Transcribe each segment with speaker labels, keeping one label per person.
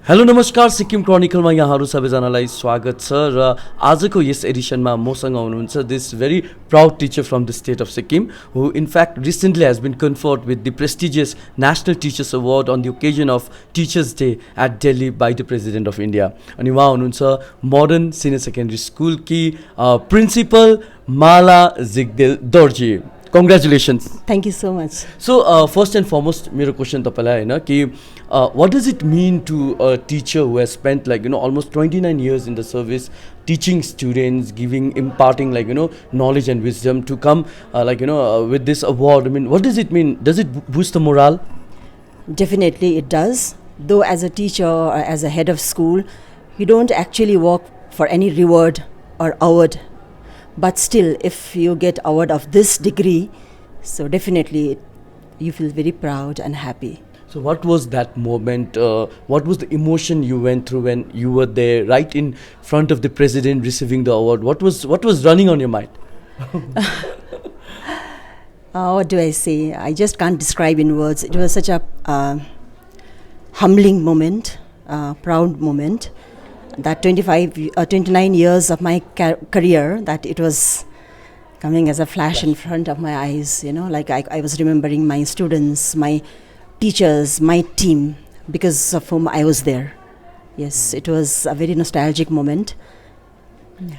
Speaker 1: Hello नमस्कार सिक्किम क्रोनिकलमा यहाँहरू सबैजनालाई स्वागत छ र आजको यस एडिसनमा मसँग हुनुहुन्छ this very proud teacher from the state of Sikkim who in fact recently has been conferred with the prestigious national teachers award on the occasion of teachers day at Delhi by the president of India. अनि उहाँ हुनुहुन्छ modern senior secondary स्कुलकी principal Mala Jigdel Dorji. Congratulations.
Speaker 2: Thank you so much.
Speaker 1: So first and foremost, मेरो question तपाईलाई हैन कि what does it mean to a teacher who has spent almost 29 years in the service teaching students, imparting knowledge and wisdom to come with this award? I mean, what does it mean? Does it boost the morale?
Speaker 2: Definitely it does. Though as a teacher or as a head of school, you don't actually work for any reward or award. But still, if you get award of this degree, so definitely you feel very proud and happy.
Speaker 1: So what was that moment? What was the emotion you went through when you were there, right in front of the president receiving the award? What was running on your mind?
Speaker 2: What do I say? I just can't describe in words. It was such a humbling moment, proud moment. That 29 years of my career, that it was coming as a flash in front of my eyes, like I was remembering my students, my teachers, my team, because of whom I was there. Yes, it was a very nostalgic moment.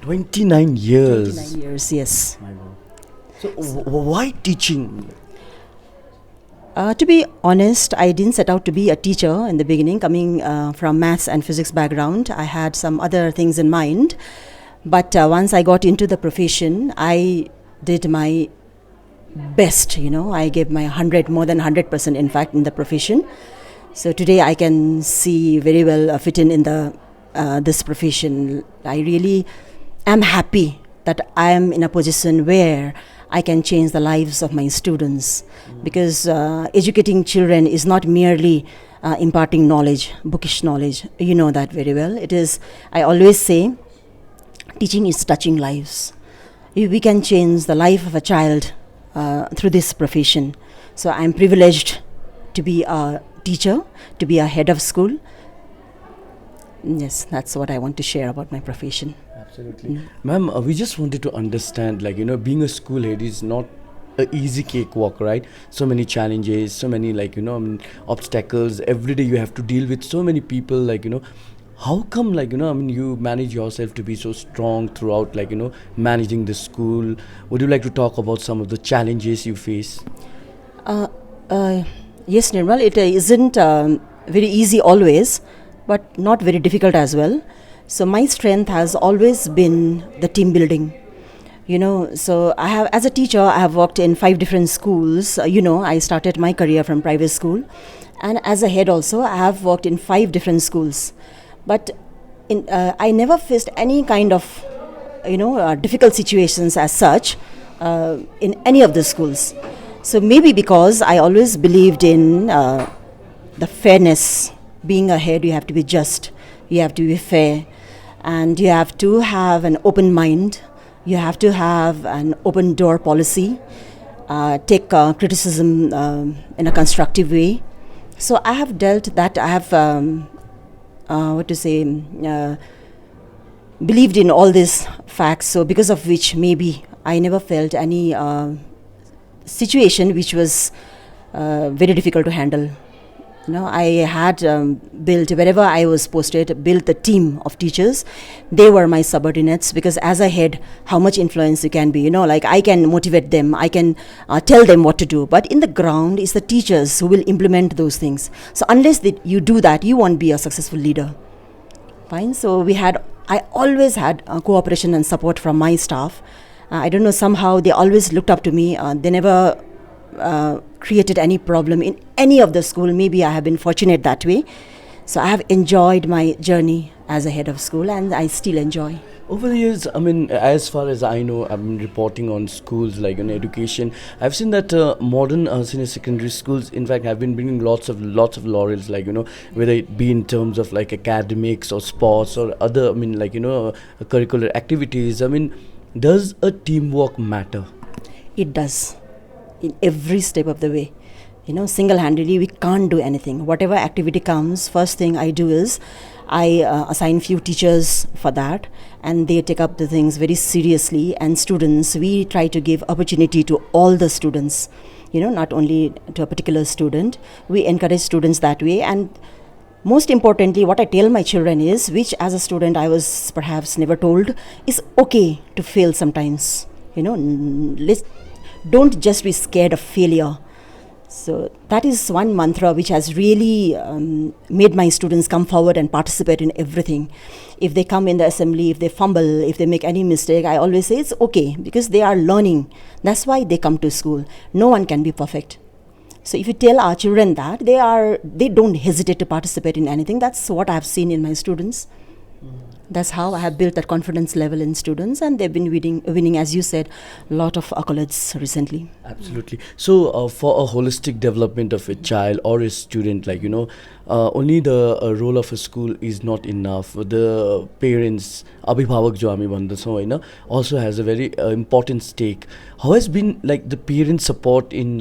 Speaker 1: 29 years.
Speaker 2: 29 years, yes.
Speaker 1: So why teaching?
Speaker 2: To be honest, I didn't set out to be a teacher in the beginning. Coming from maths and physics background, I had some other things in mind. But once I got into the profession, I did my best, I gave my more than 100% in fact in the profession. So today I can see very well fit in the this profession. I really am happy that I am in a position where I can change the lives of my students, because educating children is not merely imparting knowledge, bookish knowledge. You know that very well. It is, I always say, teaching is touching lives. We can change the life of a child through this profession. So I'm privileged to be a teacher, to be a head of school. Yes, that's what I want to share about my profession.
Speaker 1: Absolutely. Ma'am, we just wanted to understand, being a school head is not an easy cakewalk, right? So many challenges, so many, obstacles. Every day you have to deal with so many people, how come, you manage yourself to be so strong throughout, managing the school? Would you like to talk about some of the challenges you face?
Speaker 2: Yes, Nirmal, it isn't very easy always, but not very difficult as well. So my strength has always been the team building. So I have, as a teacher, I have worked in 5 different schools. I started my career from private school. And as a head also, I have worked in 5 different schools. But I never faced any kind of, difficult situations as such in any of the schools. So maybe because I always believed in the fairness. Being a head, you have to be just, you have to be fair, and you have to have an open mind. You have to have an open door policy, take criticism in a constructive way. So I have dealt that, I have, believed in all these facts. So because of which maybe I never felt any situation which was very difficult to handle. I had built, wherever I was posted, built the team of teachers. They were my subordinates, because as a head, how much influence you can be, I can motivate them, I can tell them what to do. But in the ground, it's the teachers who will implement those things. So unless you do that, you won't be a successful leader. Fine. So I always had cooperation and support from my staff. I don't know, somehow they always looked up to me. They never created any problem in any of the school. Maybe I have been fortunate that way. So I have enjoyed my journey as a head of school, and I still enjoy.
Speaker 1: Over the years, as far as I know, I've been reporting on schools education. I've seen that modern senior secondary schools, in fact, have been bringing lots of laurels, whether it be in terms of academics or sports or other, curricular activities. Does a teamwork matter?
Speaker 2: It does, in every step of the way. Single-handedly we can't do anything. Whatever activity comes, first thing I do is I assign few teachers for that, and they take up the things very seriously. And students, we try to give opportunity to all the students, not only to a particular student. We encourage students that way. And most importantly, what I tell my children is, which as a student I was perhaps never told, is okay to fail sometimes. Don't just be scared of failure. So that is one mantra which has really made my students come forward and participate in everything. If they come in the assembly, if they fumble, if they make any mistake, I always say it's okay, because they are learning. That's why they come to school. No one can be perfect. So if you tell our children that, they don't hesitate to participate in anything. That's what I have seen in my students. That's how I have built that confidence level in students, and they've been winning, as you said, a lot of accolades recently.
Speaker 1: Absolutely. So for a holistic development of a child or a student, only the role of a school is not enough. The parents, abhibhavak jo hami bhandachhau haina, also has a very important stake. How has been the parent support in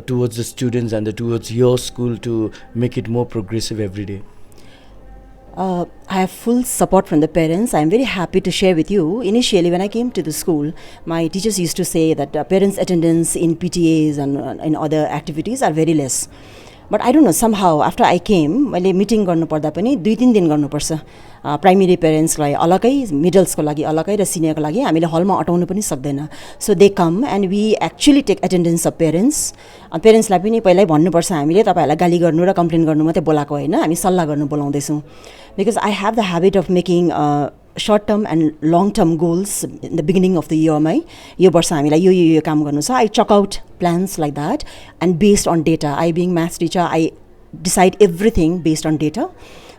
Speaker 1: towards the students and towards your school to make it more progressive every day?
Speaker 2: I have full support from the parents. I am very happy to share with you. Initially, when I came to the school, my teachers used to say that parents' attendance in PTAs and in other activities are very less. But I don't know, somehow after I came, मैले meeting गर्नु पर्दा पनि 2-3 दिन गर्नुपर्छ. Primary पेरेन्ट्सलाई अलगै, मिडल्सको लागि अलगै र सिनियरको लागि हामीले हलमा अटाउनु पनि सक्दैन. So they come and we actually take attendance of parents. पेरेन्ट्सलाई पनि पहिल्यै भन्नुपर्छ, हामीले तपाईँहरूलाई गाली गर्नु र कम्प्लेन गर्नु मात्रै बोलाएको होइन, हामी सल्लाह गर्नु बोलाउँदैछौँ. Because I have the habit of making short-term and long-term goals in the beginning of the year. यो वर्ष हामीलाई यो काम गर्नु छ. I chalk out plans like that, and based on data. I being maths teacher, I decide everything based on data.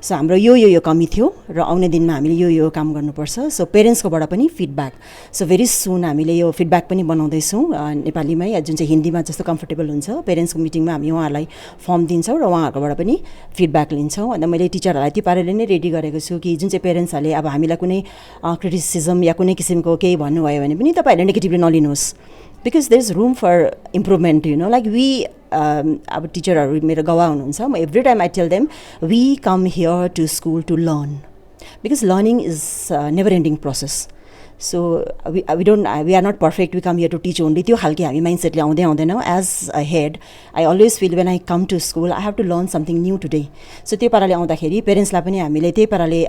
Speaker 2: So हाम्रो यो कमी थियो र आउने दिनमा हामीले यो काम गर्नुपर्छ. सो पेरेन्ट्सकोबाट पनि फिडब्याक. सो भेरी सुन हामीले यो फिडब्याक पनि बनाउँदैछौँ नेपालीमै, जुन चाहिँ हिन्दीमा जस्तो कम्फर्टेबल हुन्छ. पेरेन्ट्सको मिटिङमा हामी उहाँहरूलाई फर्म दिन्छौँ र उहाँहरूकोबाट पनि फिडब्याक लिन्छौँ. अन्त मैले टिचरहरूलाई त्यो पाराले नै रेडी गरेको छु कि जुन चाहिँ पेरेन्ट्सहरूले अब हामीलाई कुनै क्रिटिसिजम या कुनै किसिमको केही भन्नुभयो भने पनि तपाईँहरूले negatively नलिनुहोस्. Because there's room for improvement, like we, our teacher मेरो गवाह हुनुहुन्छ. Every time I tell them, we come here to school to learn, because learning is a never-ending process. So we are not perfect. We come here to teach only. त्यो खालके हामी माइन्डसेटले आउँदैनौँ. As a head, I always feel when I come to school, I have to learn something new today. So त्यो पाराले आउँदाखेरि पेरेन्ट्सलाई पनि हामीले त्यही पाराले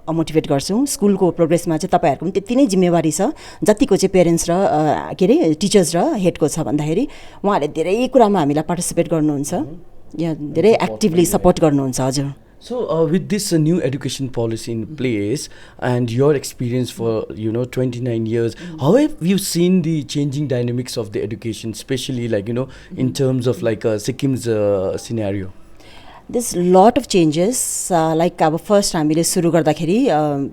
Speaker 2: मोटिभेट गर्छौँ. स्कुलको प्रोग्रेसमा चाहिँ तपाईँहरूको पनि त्यति नै जिम्मेवारी छ जतिको चाहिँ पेरेन्ट्स र टिचर्स र हेडको छ भन्दाखेरि उहाँहरूले धेरै कुरामा हामीलाई पार्टिसिपेट गर्नुहुन्छ, या धेरै एक्टिभली सपोर्ट गर्नुहुन्छ. हजुर.
Speaker 1: So with this new education policy in place and your experience for 29 years, how have you seen the changing dynamics of the education, especially in terms of Sikkim's scenario?
Speaker 2: There's a lot of changes. Like our first हामीले सुरु गर्दाखेरि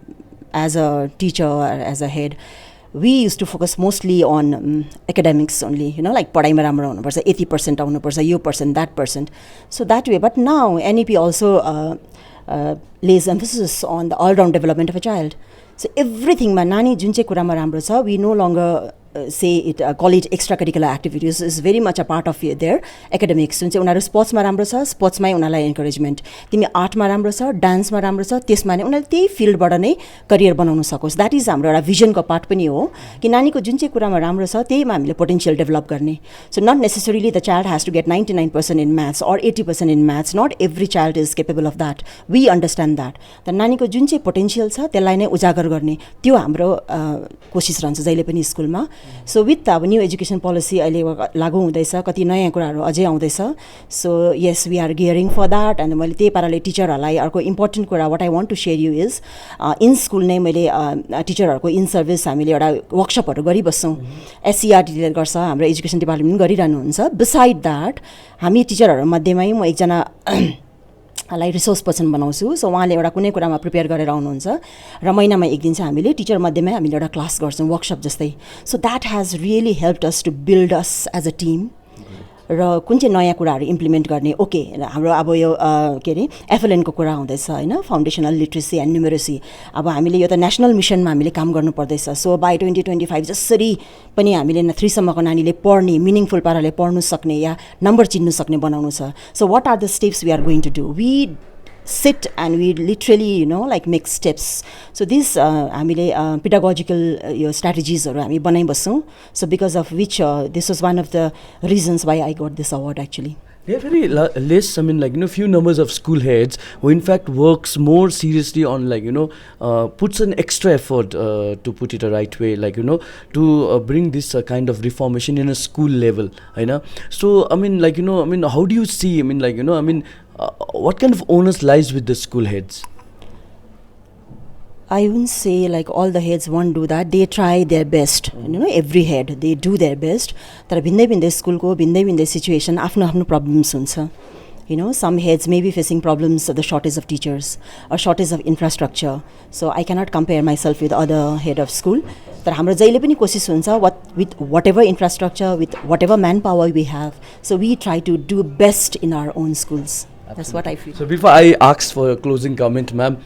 Speaker 2: as a teacher or as a head, we used to focus mostly on academics only, like पढाइमा राम्रो हुनुपर्छ, 80% आउनुपर्छ, यो percent, that percent. So that way, but now NEP also lays emphasis on the all-round development of a child. So everything ma nani जुन चाहिँ कुरामा राम्रो छ, we no longer say it, call it extracurricular activities, is very much a part of their academics. जुन चाहिँ उनीहरू स्पोर्ट्समा राम्रो छ, स्पोर्ट्समै उनीहरूलाई इन्करेजमेन्ट. तिमी आर्टमा राम्रो छ, डान्समा राम्रो छ, त्यसमा नै उनीहरूले त्यही फिल्डबाट नै करियर बनाउन सकोस्. द्याट इज हाम्रो एउटा भिजनको पार्ट पनि हो कि नानीको जुन चाहिँ कुरामा राम्रो छ त्यहीमा हामीले पोटेन्सियल डेभलप गर्ने. So not necessarily the child has to get 99% in maths or 80% in maths. Not every child is capable of that. We understand that. त नानीको जुन चाहिँ पोटेन्सियल छ त्यसलाई नै उजागर गर्ने, त्यो हाम्रो कोसिस रहन्छ जहिले पनि स्कुलमा. सो विथ अब न्यू एजुकेसन पोलिसी अहिले लागू हुँदैछ, कति नयाँ कुराहरू अझै आउँदैछ. So yes, we are gearing for that. And मैले त्यही पाराले टिचरहरूलाई अर्को इम्पोर्टेन्ट कुरा what I want to share you is, in school नै मैले टिचरहरूको इन सर्भिस हामीले एउटा वर्कसपहरू गरिबस्छौँ. एससिआरटीले गर्छ, हाम्रो एजुकेसन डिपार्टमेन्ट पनि गरिरहनुहुन्छ. बिसाइड द्याट हामी टिचरहरूमध्येमै म एकजना लाई रिसोर्स पर्सन बनाउँछु. सो उहाँले एउटा कुनै कुरामा प्रिपेयर गरेर आउनुहुन्छ र महिनामा एक दिन चाहिँ हामीले टिचर मध्येमै हामीले एउटा क्लास गर्छौँ, वर्कसप जस्तै. So that has really helped us to build us as a team. र कुन चाहिँ नयाँ कुराहरू इम्प्लिमेन्ट गर्ने ओके हाम्रो अब यो के अरे एफएलएनको कुरा हुँदैछ होइन फाउन्डेसनल लिट्रेसी एन्ड न्युमेरेसी अब हामीले यो त नेसनल मिसनमा हामीले काम गर्नुपर्दैछ सो बाई 2025 जसरी पनि हामीले 3 सम्मको नानीले पढ्ने मिनिङफुल पाराले पढ्नु सक्ने या नम्बर चिन्नु सक्ने बनाउनु छ so what are the steps we are going to do we sit and we literally like make steps so this हामीले pedagogical strategies हरु हामी बनाइबस्छौं so because of which this was one of the reasons why I got this award actually.
Speaker 1: There are very less, I mean, few numbers of school heads who in fact works more seriously on puts an extra effort to put it a right way, to bring this kind of reformation in a school level, so I mean, how do you see, what kind of onus lies with the school heads?
Speaker 2: I wouldn't say all the heads won't do that. They try their best. Every head they do their best. तर भिन्दै school को भिन्दै situation आफ्नो problems हुन्छ. Some heads may be facing problems of the shortage of teachers or shortage of infrastructure. So I cannot compare myself with other head of school. तर हाम्रो जहिले पनि कोशिश हुन्छ with whatever infrastructure, with whatever manpower we have. So we try to do best in our own schools. Absolutely. That's what I feel.
Speaker 1: So before I ask for a closing comment, ma'am,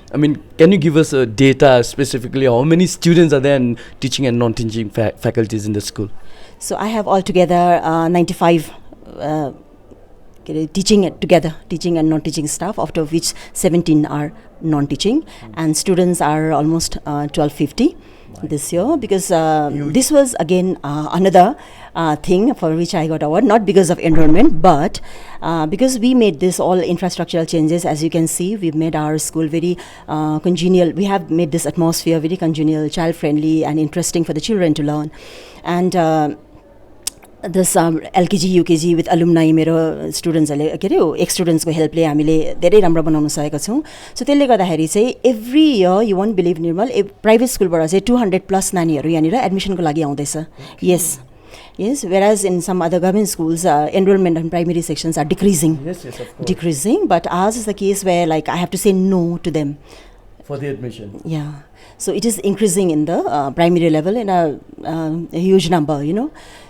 Speaker 1: can you give us data specifically how many students are there in teaching and non-teaching faculties in the school?
Speaker 2: So I have altogether 95 teaching and non-teaching staff, out of which 17 are non-teaching, and students are almost 1250 this year, because this was again another thing for which I got award, not because of enrollment, but because we made this all infrastructural changes. As you can see, we've made our school very congenial. We have made this atmosphere very congenial, child-friendly and interesting for the children to learn. And this LKG, UKG with alumni मेरो स्टुडेन्ट्सहरुले के रे ex-students को हेल्पले हामीले धेरै राम्रो बनाउन सकेका छौं. सो त्यसले गर्दाखेरि चाहिँ every year you won't believe Nirmal private स्कुलबाट चाहिँ 200 प्लस नानीहरु यहाँनिर एडमिसनको लागि आउँदैछ. Yes, whereas in some other government schools, enrollment in primary sections are decreasing.
Speaker 1: Yes, of course.
Speaker 2: Decreasing, but ours is the case where I have to say no to them.
Speaker 1: For the admission.
Speaker 2: Yeah. So it is increasing in the primary level in a huge number,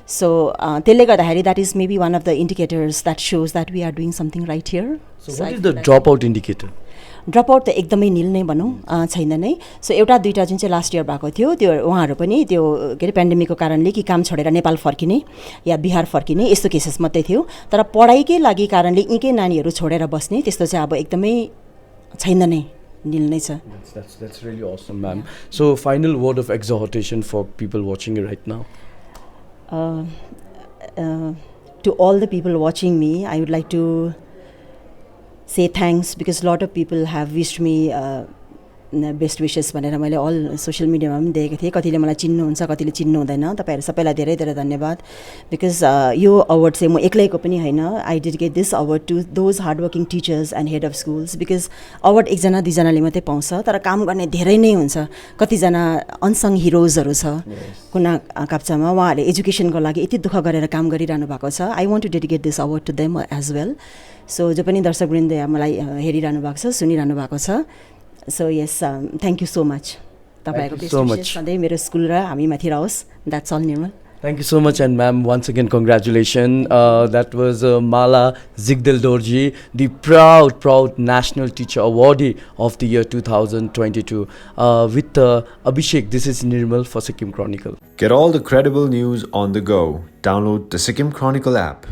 Speaker 2: So that is maybe one of the indicators that shows that we are doing something right here.
Speaker 1: So what is the dropout indicator?
Speaker 2: Dropout त एकदमै नील नै भनौं छैन नै. सो एउटा दुईटा जुन चाहिँ last year भएको थियो त्यो उहाँहरु पनि त्यो के रे पेन्डेमिकको कारणले कि काम छोडेर नेपाल फर्किने या बिहार फर्किने यस्तो केसेस मात्रै थियो. तर पढाइकै लागि कारणले यिकै नानीहरु छोडेर बस्ने त्यस्तो चाहिँ अब एकदमै छैन नै.
Speaker 1: That's really awesome, ma'am. So final word of exhortation for people watching you right now.
Speaker 2: To all the people watching me, I would like to say thanks, because a lot of people have wished me best wishes भनेर मैले all social media मा पनि देखेको थिएँ. कतिले मलाई चिन्नुहुन्छ, कतिले चिन्नु हुँदैन. तपाईहरु सबैलाई धेरै धेरै धन्यवाद, because यो अवार्ड चाहिँ म एक्लैको पनि हैन. I dedicate this award to those hardworking teachers and head of schools, because award एकजना दुईजनाले मात्रै पाउँछ, तर काम गर्ने धेरै नै हुन्छ. कतिजना अनसङ हिरोजहरु छ कुना काप्चामा, उहाँहरुले एजुकेसनको लागि यति दुःख गरेर काम गरिरहनु भएको छ. I want to dedicate this award to them as well. So जो पनि दर्शकवृन्द मलाई हेरिरहनु भएको छ, सुनिरहनु भएको छ. So yes, thank you so much.
Speaker 1: Thank you so much.
Speaker 2: सधैँ मेरो स्कुल र हामी माथि रहोस्. That's all, Nirmal.
Speaker 1: Thank you so much, and ma'am, once again, congratulations. That was Mala Zigdal Dorjee, the proud National Teacher Awardee of the year 2022. With Abhishek, this is Nirmal for Sikkim Chronicle.
Speaker 3: Get all the credible news on the go. Download the Sikkim Chronicle app.